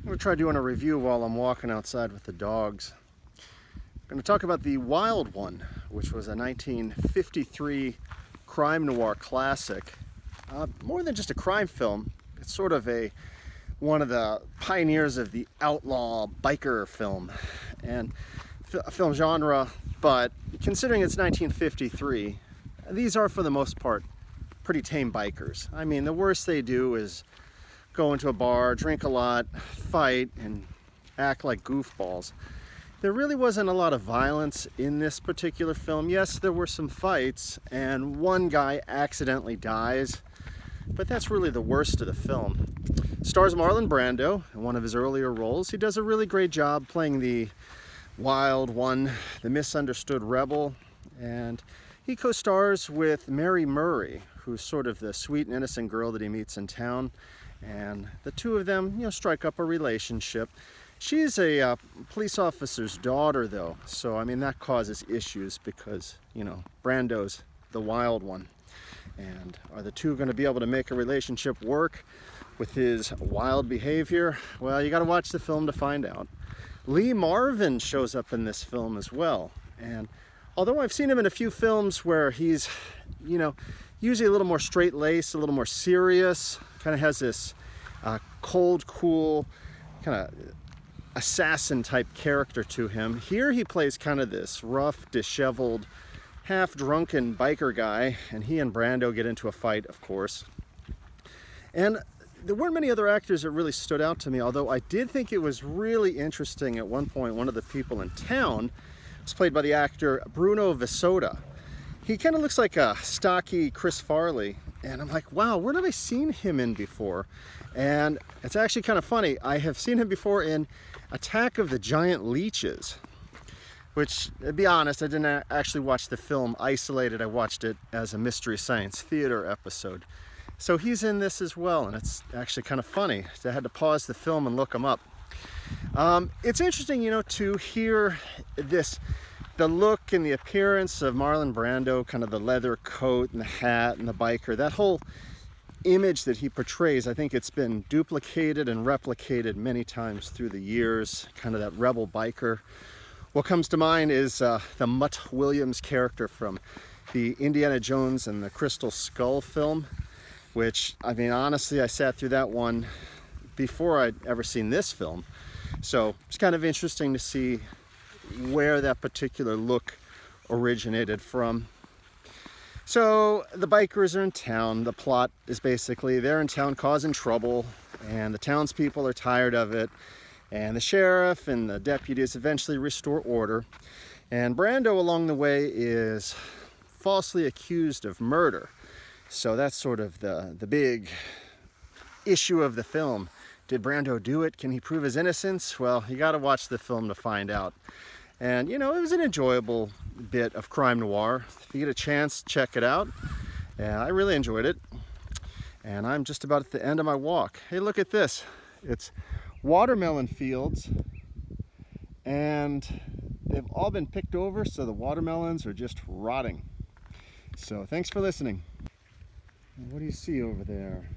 I'm going to try doing a review while I'm walking outside with the dogs. I'm going to talk about The Wild One, which was a 1953 crime noir classic. More than just a crime film, it's sort of one of the pioneers of the outlaw biker film and film genre, but considering it's 1953, these are for the most part pretty tame bikers. I mean, the worst they do is go into a bar, drink a lot, fight, and act like goofballs. There really wasn't a lot of violence in this particular film. Yes, there were some fights, and one guy accidentally dies, but that's really the worst of the film. Stars Marlon Brando in one of his earlier roles. He does a really great job playing the wild one, the misunderstood rebel, and he co-stars with Mary Murray, who's sort of the sweet and innocent girl that he meets in town. And the two of them, strike up a relationship. She's a police officer's daughter, though, so I mean that causes issues because Brando's the wild one. And are the two going to be able to make a relationship work with his wild behavior? Well, you got to watch the film to find out. Marvin shows up in this film as well, and although I've seen him in a few films where he's, usually a little more straight-laced, a little more serious, kind of has this cold, cool, kind of assassin-type character to him. Here he plays kind of this rough, disheveled, half-drunken biker guy, and he and Brando get into a fight, of course. And there weren't many other actors that really stood out to me, although I did think it was really interesting at one point. One of the people in town was played by the actor Bruno Vesota. He kind of looks like a stocky Chris Farley, and I'm like, wow, where have I seen him in before? And it's actually kind of funny. I have seen him before in Attack of the Giant Leeches, which, to be honest, I didn't actually watch the film isolated. I watched it as a Mystery Science Theater episode. So he's in this as well, and it's actually kind of funny. I had to pause the film and look him up. It's interesting, to hear the look and the appearance of Marlon Brando, kind of the leather coat and the hat and the biker, that whole image that he portrays. I think it's been duplicated and replicated many times through the years, kind of that rebel biker. What comes to mind is the Mutt Williams character from the Indiana Jones and the Crystal Skull film, which, I mean, honestly, I sat through that one before I'd ever seen this film. So it's kind of interesting to see where that particular look originated from. So the bikers are in town. The plot is basically they're in town causing trouble, and the townspeople are tired of it, and the sheriff and the deputies eventually restore order, and Brando along the way is falsely accused of murder. So that's sort of the big issue of the film. Did Brando do it? Can he prove his innocence? Well, you got to watch the film to find out. And, it was an enjoyable bit of crime noir. If you get a chance, check it out. I really enjoyed it. And I'm just about at the end of my walk. Hey, look at this. It's watermelon fields, and they've all been picked over, so the watermelons are just rotting. So thanks for listening. What do you see over there?